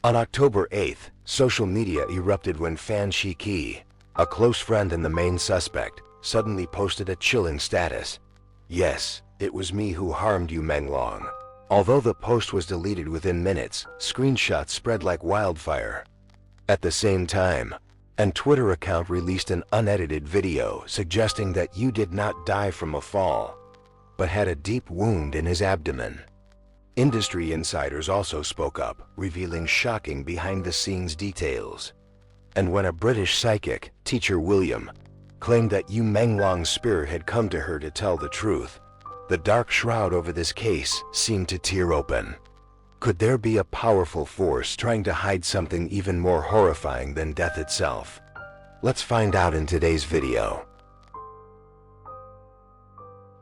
On October 8th, social media erupted when fan Shi Qi, a close friend and the main suspect, suddenly posted a chilling status. "Yes, it was me who harmed Yu Menglong." Although the post was deleted within minutes, screenshots spread like wildfire. At the same time, a Twitter account released an unedited video suggesting that Yu did not die from a fall, but had a deep wound in his abdomen. Industry insiders also spoke up, revealing shocking behind-the-scenes details. And when a British psychic, Teacher William, claimed that Yu Menglong's spirit had come to her to tell the truth, the dark shroud over this case seemed to tear open. Could there be a powerful force trying to hide something even more horrifying than death itself? Let's find out in today's video.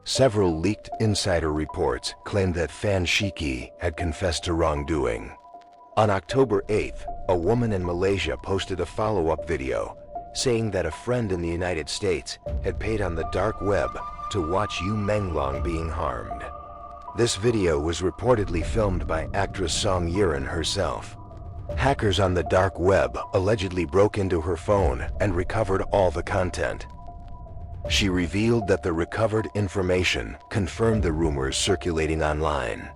Several leaked insider reports claimed that fan Shi Qi had confessed to wrongdoing. On October 8th, a woman in Malaysia posted a follow-up video saying that a friend in the United States had paid on the dark web to watch Yu Menglong being harmed. This video was reportedly filmed by actress Song Yiran herself. Hackers on the dark web allegedly broke into her phone and recovered all the content. She revealed that the recovered information confirmed the rumors circulating online.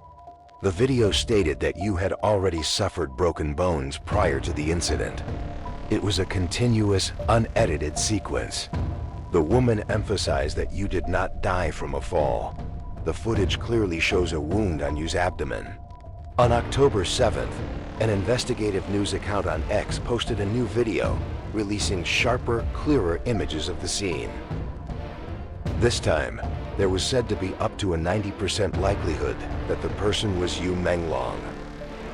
The video stated that Yu had already suffered broken bones prior to the incident. It was a continuous, unedited sequence. The woman emphasized that Yu did not die from a fall. The footage clearly shows a wound on Yu's abdomen. On October 7th, an investigative news account on X posted a new video, releasing sharper, clearer images of the scene. This time, there was said to be up to a 90% likelihood that the person was Yu Menglong.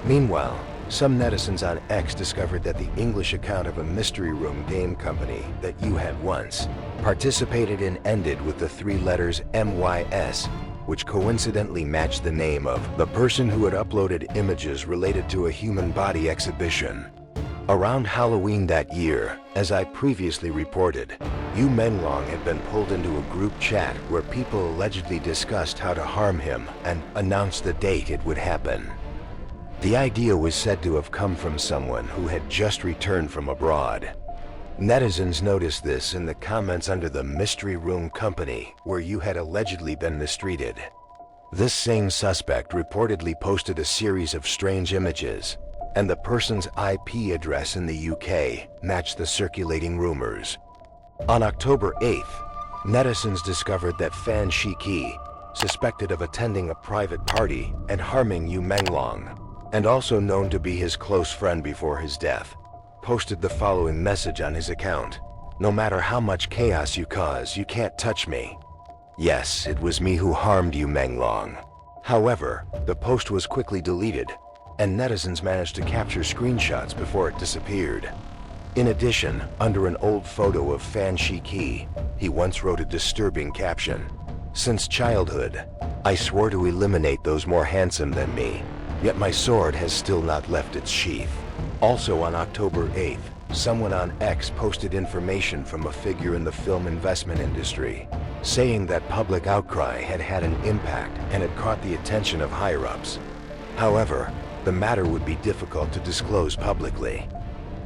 Meanwhile, some netizens on X discovered that the English account of a mystery room game company that Yu had once participated in ended with the three letters MYS, which coincidentally matched the name of the person who had uploaded images related to a human body exhibition. Around Halloween that year, as I previously reported, Yu Menglong had been pulled into a group chat where people allegedly discussed how to harm him and announced the date it would happen. The idea was said to have come from someone who had just returned from abroad. Netizens noticed this in the comments under the mystery room company where Yu had allegedly been mistreated. This same suspect reportedly posted a series of strange images, and the person's IP address in the UK matched the circulating rumors. On October 8th, netizens discovered that fan Shi Qi, suspected of attending a private party and harming Yu Menglong, and also known to be his close friend before his death, posted the following message on his account. "No matter how much chaos you cause, you can't touch me. Yes, it was me who harmed Yu Menglong." However, the post was quickly deleted, and netizens managed to capture screenshots before it disappeared. In addition, under an old photo of fan Shi Qi, he once wrote a disturbing caption: "Since childhood, I swore to eliminate those more handsome than me, yet my sword has still not left its sheath." Also on October 8th, someone on X posted information from a figure in the film investment industry, saying that public outcry had had an impact and had caught the attention of higher-ups. However, the matter would be difficult to disclose publicly.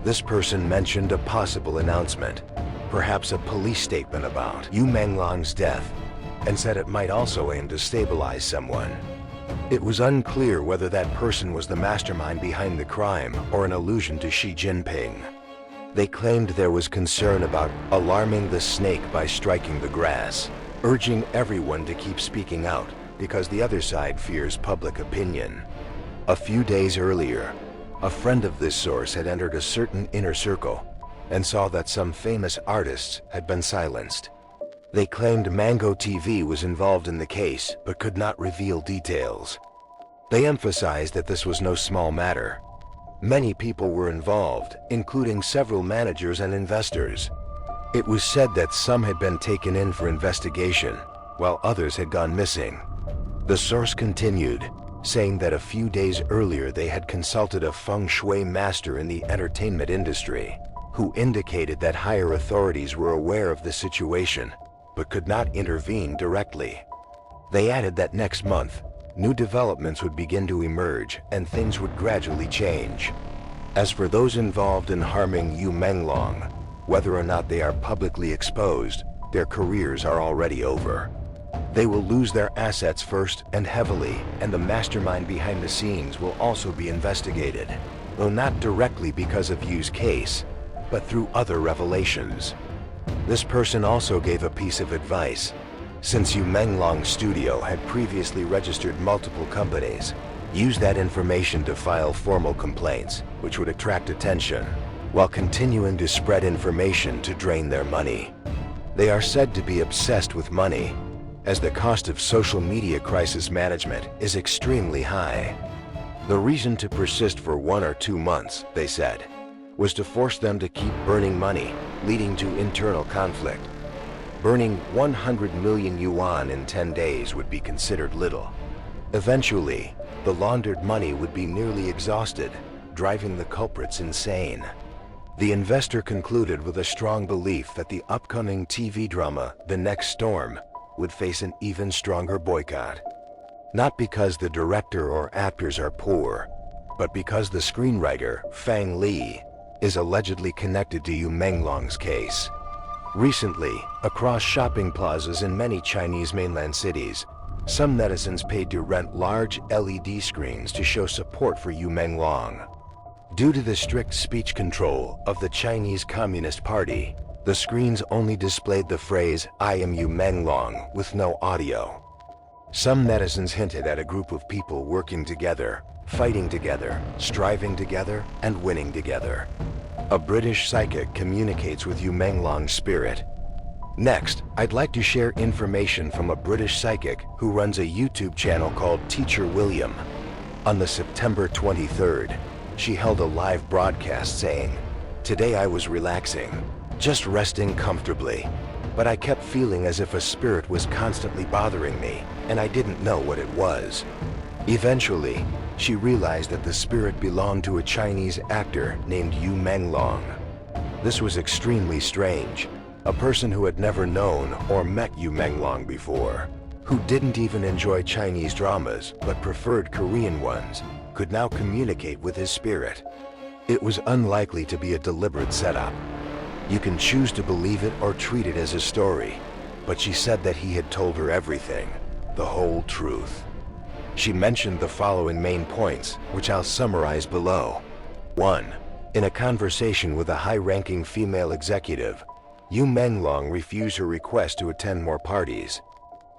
This person mentioned a possible announcement, perhaps a police statement about Yu Menglong's death, and said it might also aim to stabilize someone. It was unclear whether that person was the mastermind behind the crime or an allusion to Xi Jinping. They claimed there was concern about alarming the snake by striking the grass, urging everyone to keep speaking out because the other side fears public opinion. A few days earlier, a friend of this source had entered a certain inner circle and saw that some famous artists had been silenced. They claimed Mango TV was involved in the case but could not reveal details. They emphasized that this was no small matter. Many people were involved, including several managers and investors. It was said that some had been taken in for investigation, while others had gone missing. The source continued, saying that a few days earlier they had consulted a feng shui master in the entertainment industry, who indicated that higher authorities were aware of the situation, but could not intervene directly. They added that next month, new developments would begin to emerge and things would gradually change. As for those involved in harming Yu Menglong, whether or not they are publicly exposed, their careers are already over. They will lose their assets first and heavily, and the mastermind behind the scenes will also be investigated, though not directly because of Yu's case, but through other revelations. This person also gave a piece of advice. Since Yu Menglong's studio had previously registered multiple companies, use that information to file formal complaints, which would attract attention, while continuing to spread information to drain their money. They are said to be obsessed with money, as the cost of social media crisis management is extremely high. The reason to persist for 1 or 2 months, they said, was to force them to keep burning money, leading to internal conflict. Burning 100 million yuan in 10 days would be considered little. Eventually, the laundered money would be nearly exhausted, driving the culprits insane. The investor concluded with a strong belief that the upcoming TV drama, The Next Storm, would face an even stronger boycott. Not because the director or actors are poor, but because the screenwriter, Fang Li, is allegedly connected to Yu Menglong's case. Recently, across shopping plazas in many Chinese mainland cities, some netizens paid to rent large LED screens to show support for Yu Menglong. Due to the strict speech control of the Chinese Communist Party, the screens only displayed the phrase, "I am Yu Menglong," with no audio. Some netizens hinted at a group of people working together, fighting together, striving together, and winning together. A British psychic communicates with Yu Menglong's spirit. Next, I'd like to share information from a British psychic who runs a YouTube channel called Teacher William. On the September 23rd, she held a live broadcast saying, "Today I was relaxing, just resting comfortably, but I kept feeling as if a spirit was constantly bothering me, and I didn't know what it was." Eventually, she realized that the spirit belonged to a Chinese actor named Yu Menglong. This was extremely strange. A person who had never known or met Yu Menglong before, who didn't even enjoy Chinese dramas but preferred Korean ones, could now communicate with his spirit. It was unlikely to be a deliberate setup. You can choose to believe it or treat it as a story, but she said that he had told her everything, the whole truth. She mentioned the following main points, which I'll summarize below. 1. In a conversation with a high-ranking female executive, Yu Menglong refused her request to attend more parties.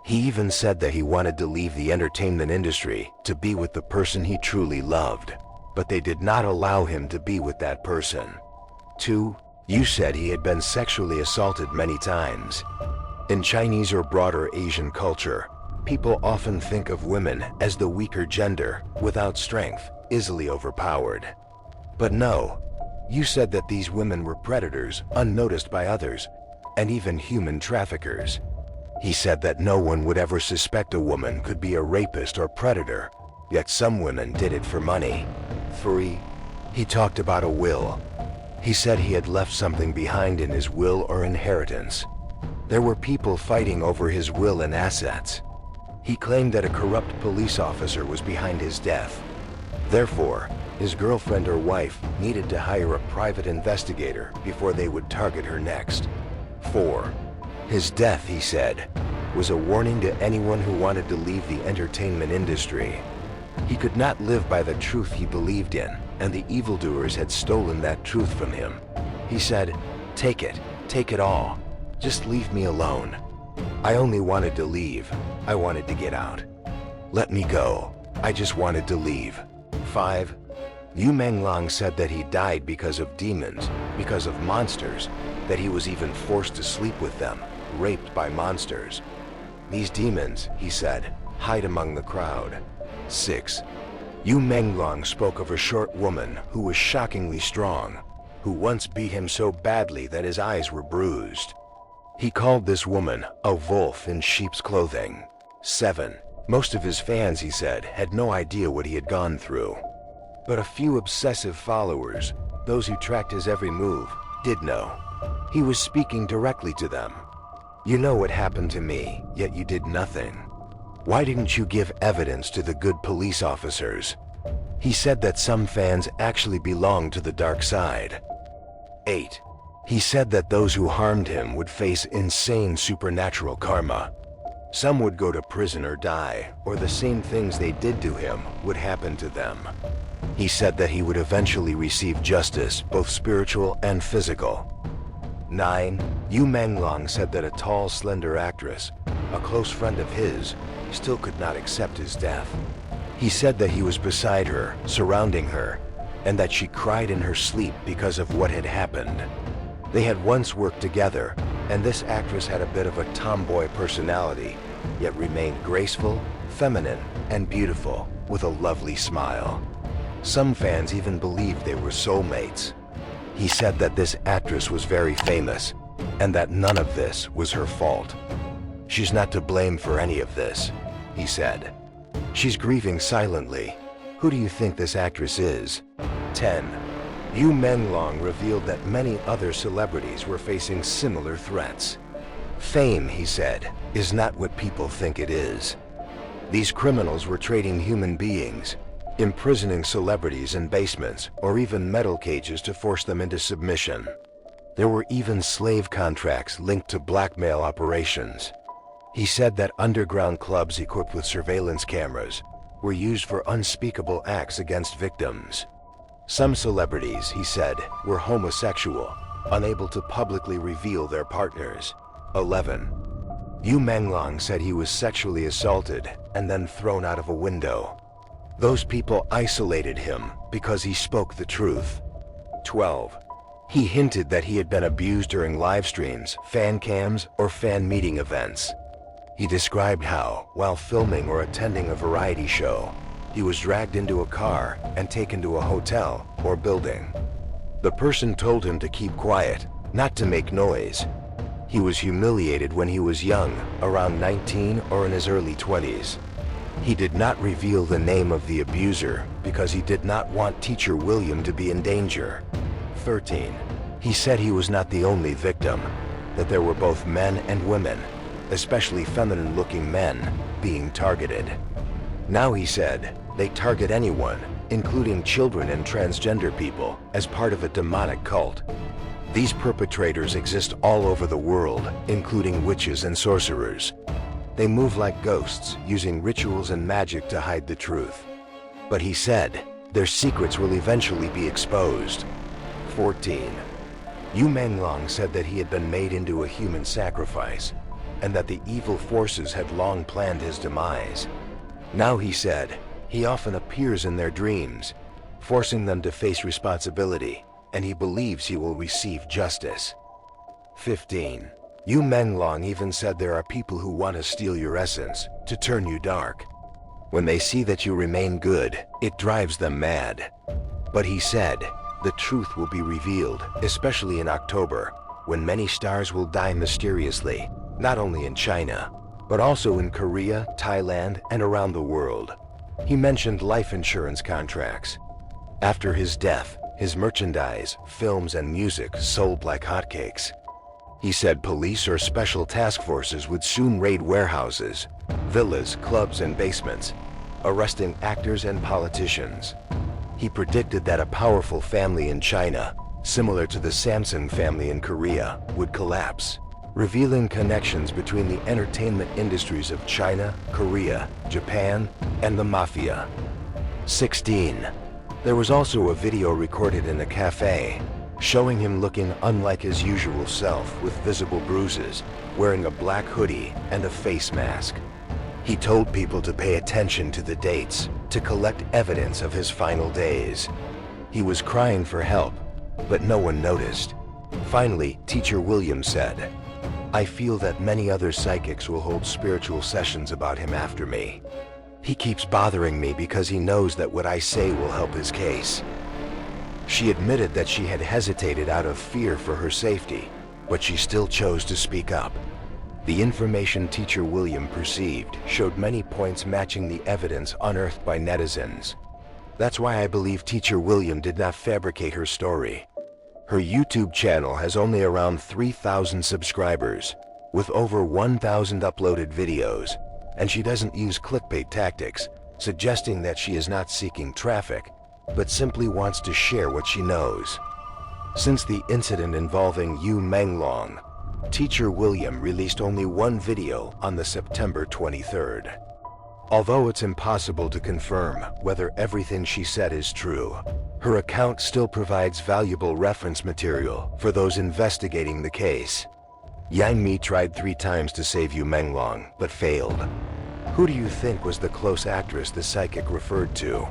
He even said that he wanted to leave the entertainment industry to be with the person he truly loved, but they did not allow him to be with that person. 2. Yu said he had been sexually assaulted many times. In Chinese or broader Asian culture, people often think of women as the weaker gender, without strength, easily overpowered. But no, Yu said that these women were predators, unnoticed by others, and even human traffickers. He said that no one would ever suspect a woman could be a rapist or predator, yet some women did it for money. 3. He talked about a will. He said he had left something behind in his will or inheritance. There were people fighting over his will and assets. He claimed that a corrupt police officer was behind his death. Therefore, his girlfriend or wife needed to hire a private investigator before they would target her next. 4. His death, he said, was a warning to anyone who wanted to leave the entertainment industry. He could not live by the truth he believed in, and the evildoers had stolen that truth from him. He said, take it all. Just leave me alone. I only wanted to leave. I wanted to get out. Let me go. I just wanted to leave. 5. Yu Menglong said that he died because of demons, because of monsters, that he was even forced to sleep with them, raped by monsters. These demons, he said, hide among the crowd. 6. Yu Menglong spoke of a short woman who was shockingly strong, who once beat him so badly that his eyes were bruised. He called this woman a wolf in sheep's clothing. 7. Most of his fans, he said, had no idea what he had gone through. But a few obsessive followers, those who tracked his every move, did know. He was speaking directly to them. You know what happened to me, yet you did nothing. Why didn't you give evidence to the good police officers? He said that some fans actually belong to the dark side. 8. He said that those who harmed him would face insane supernatural karma. Some would go to prison or die, or the same things they did to him would happen to them. He said that he would eventually receive justice, both spiritual and physical. 9. Yu Menglong said that a tall, slender actress, a close friend of his, still could not accept his death. He said that he was beside her, surrounding her, and that she cried in her sleep because of what had happened. They had once worked together, and this actress had a bit of a tomboy personality, yet remained graceful, feminine, and beautiful, with a lovely smile. Some fans even believed they were soulmates. He said that this actress was very famous, and that none of this was her fault. She's not to blame for any of this, he said. She's grieving silently. Who do you think this actress is? 10. Yu Menglong revealed that many other celebrities were facing similar threats. Fame, he said, is not what people think it is. These criminals were trading human beings, imprisoning celebrities in basements or even metal cages to force them into submission. There were even slave contracts linked to blackmail operations. He said that underground clubs equipped with surveillance cameras were used for unspeakable acts against victims. Some celebrities, he said, were homosexual, unable to publicly reveal their partners. 11. Yu Menglong said he was sexually assaulted and then thrown out of a window. Those people isolated him because he spoke the truth. 12. He hinted that he had been abused during live streams, fan cams, or fan meeting events. He described how, while filming or attending a variety show, he was dragged into a car and taken to a hotel or building. The person told him to keep quiet, not to make noise. He was humiliated when he was young, around 19 or in his early 20s. He did not reveal the name of the abuser because he did not want Teacher William to be in danger. 13. He said he was not the only victim, that there were both men and women, especially feminine-looking men, being targeted. Now, he said, they target anyone, including children and transgender people, as part of a demonic cult. These perpetrators exist all over the world, including witches and sorcerers. They move like ghosts, using rituals and magic to hide the truth. But he said, their secrets will eventually be exposed. 14. Yu Menglong said that he had been made into a human sacrifice, and that the evil forces had long planned his demise. Now, he said, he often appears in their dreams, forcing them to face responsibility, and he believes he will receive justice. 15. Yu Menglong even said there are people who want to steal your essence, to turn you dark. When they see that you remain good, it drives them mad. But he said, the truth will be revealed, especially in October, when many stars will die mysteriously, not only in China, but also in Korea, Thailand, and around the world. He mentioned life insurance contracts. After his death, his merchandise, films, and music sold like hotcakes. He said police or special task forces would soon raid warehouses, villas, clubs, and basements, arresting actors and politicians. He predicted that a powerful family in China, similar to the Samsung family in Korea, would collapse, revealing connections between the entertainment industries of China, Korea, Japan, and the mafia. 16. There was also a video recorded in a cafe, showing him looking unlike his usual self with visible bruises, wearing a black hoodie and a face mask. He told people to pay attention to the dates, to collect evidence of his final days. He was crying for help, but no one noticed. Finally, Teacher William said, I feel that many other psychics will hold spiritual sessions about him after me. He keeps bothering me because he knows that what I say will help his case. She admitted that she had hesitated out of fear for her safety, but she still chose to speak up. The information Teacher William perceived showed many points matching the evidence unearthed by netizens. That's why I believe Teacher William did not fabricate her story. Her YouTube channel has only around 3,000 subscribers, with over 1,000 uploaded videos, and she doesn't use clickbait tactics, suggesting that she is not seeking traffic, but simply wants to share what she knows. Since the incident involving Yu Menglong, teacher William released only one video on the September 23rd. Although it's impossible to confirm whether everything she said is true, her account still provides valuable reference material for those investigating the case. Yang Mi tried 3 times to save Yu Menglong, but failed. Who do you think was the close actress the psychic referred to?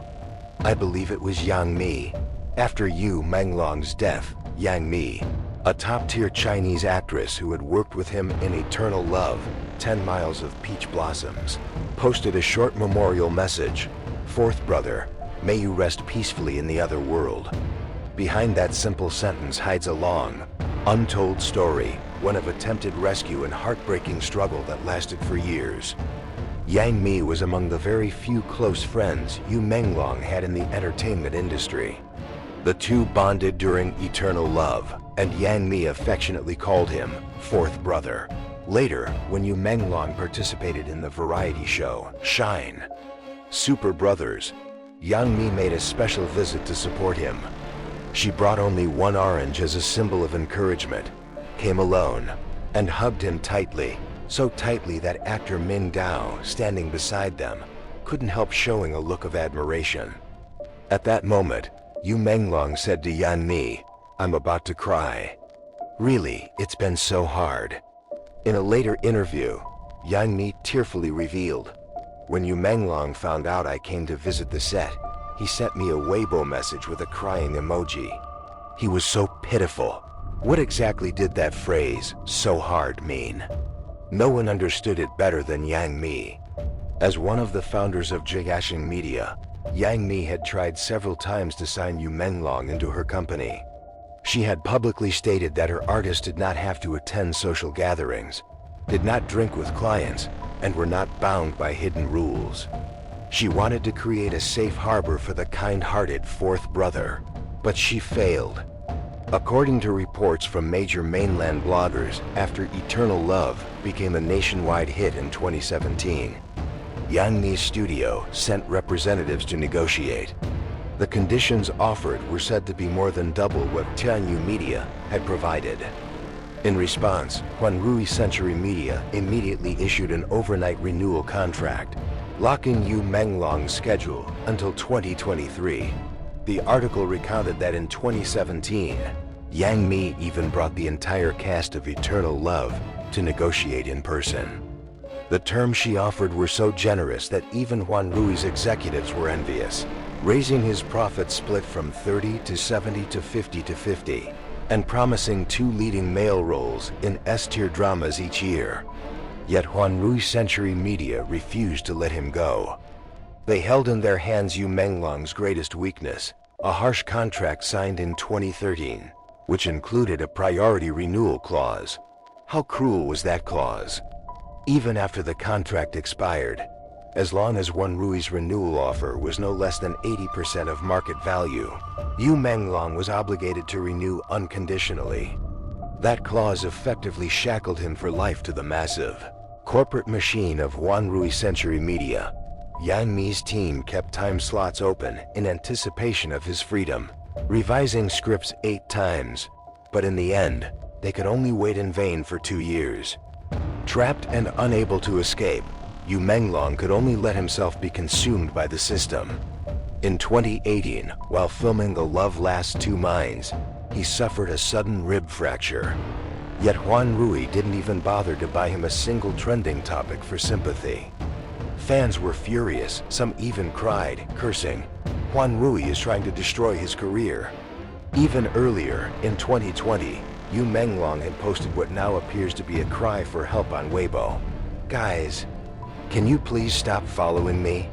I believe it was Yang Mi. After Yu Menglong's death, Yang Mi, a top-tier Chinese actress who had worked with him in Eternal Love, 10 Miles of Peach Blossoms, posted a short memorial message, "Fourth brother, may you rest peacefully in the other world." Behind that simple sentence hides a long, untold story, one of attempted rescue and heartbreaking struggle that lasted for years. Yang Mi was among the very few close friends Yu Menglong had in the entertainment industry. The two bonded during Eternal Love, and Yang Mi affectionately called him Fourth Brother. Later, when Yu Menglong participated in the variety show Shine, Super Brothers, Yang Mi made a special visit to support him. She brought only one orange as a symbol of encouragement, came alone, and hugged him tightly, so tightly that actor Ming Dao, standing beside them, couldn't help showing a look of admiration. At that moment, Yu Menglong said to Yang Mi, "I'm about to cry. Really, it's been so hard." In a later interview, Yang Mi tearfully revealed, "When Yu Menglong found out I came to visit the set, he sent me a Weibo message with a crying emoji. He was so pitiful." What exactly did that phrase, "so hard," mean? No one understood it better than Yang Mi. As one of the founders of Jiaxing Media, Yang Mi had tried several times to sign Yu Menglong into her company. She had publicly stated that her artists did not have to attend social gatherings, did not drink with clients, and were not bound by hidden rules. She wanted to create a safe harbor for the kind-hearted fourth brother, but she failed. According to reports from major mainland bloggers, after Eternal Love became a nationwide hit in 2017, Yang Mi's studio sent representatives to negotiate. The conditions offered were said to be more than double what Tianyu Media had provided. In response, Huanrui Century Media immediately issued an overnight renewal contract, locking Yu Menglong's schedule until 2023. The article recounted that in 2017, Yang Mi even brought the entire cast of Eternal Love to negotiate in person. The terms she offered were so generous that even Huanrui's executives were envious, raising his profit split from 30 to 70 to 50 to 50, and promising 2 leading male roles in S-tier dramas each year. Yet Huanrui Century Media refused to let him go. They held in their hands Yu Menglong's greatest weakness, a harsh contract signed in 2013, which included a priority renewal clause. How cruel was that clause? Even after the contract expired, as long as Huanrui's renewal offer was no less than 80% of market value, Yu Menglong was obligated to renew unconditionally. That clause effectively shackled him for life to the massive corporate machine of Huanrui Century Media. Yang Mi's team kept time slots open in anticipation of his freedom, revising scripts 8 times, but in the end, they could only wait in vain for 2 years. Trapped and unable to escape, Yu Menglong could only let himself be consumed by the system. In 2018, while filming The Love Lasts Two Minds, he suffered a sudden rib fracture. Yet Huanrui didn't even bother to buy him a single trending topic for sympathy. Fans were furious, some even cried, cursing, "Huanrui is trying to destroy his career." Even earlier, in 2020, Yu Menglong had posted what now appears to be a cry for help on Weibo. "Guys, can you please stop following me?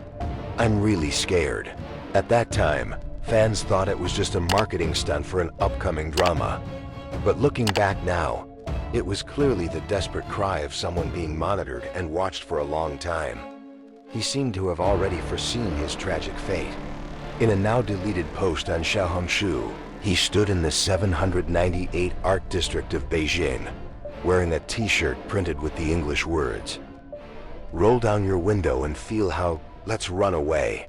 I'm really scared." At that time, fans thought it was just a marketing stunt for an upcoming drama. But looking back now, it was clearly the desperate cry of someone being monitored and watched for a long time. He seemed to have already foreseen his tragic fate. In a now-deleted post on Xiaohongshu, he stood in the 798 Art District of Beijing, wearing a t-shirt printed with the English words, "Roll down your window and feel how Let's run away.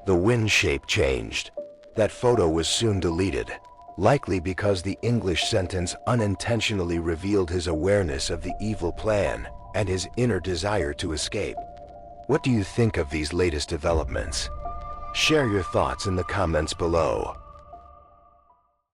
The wind shape changed. That photo was soon deleted, likely because the English sentence unintentionally revealed his awareness of the evil plan and his inner desire to escape. What do you think of these latest developments? Share your thoughts in the comments below.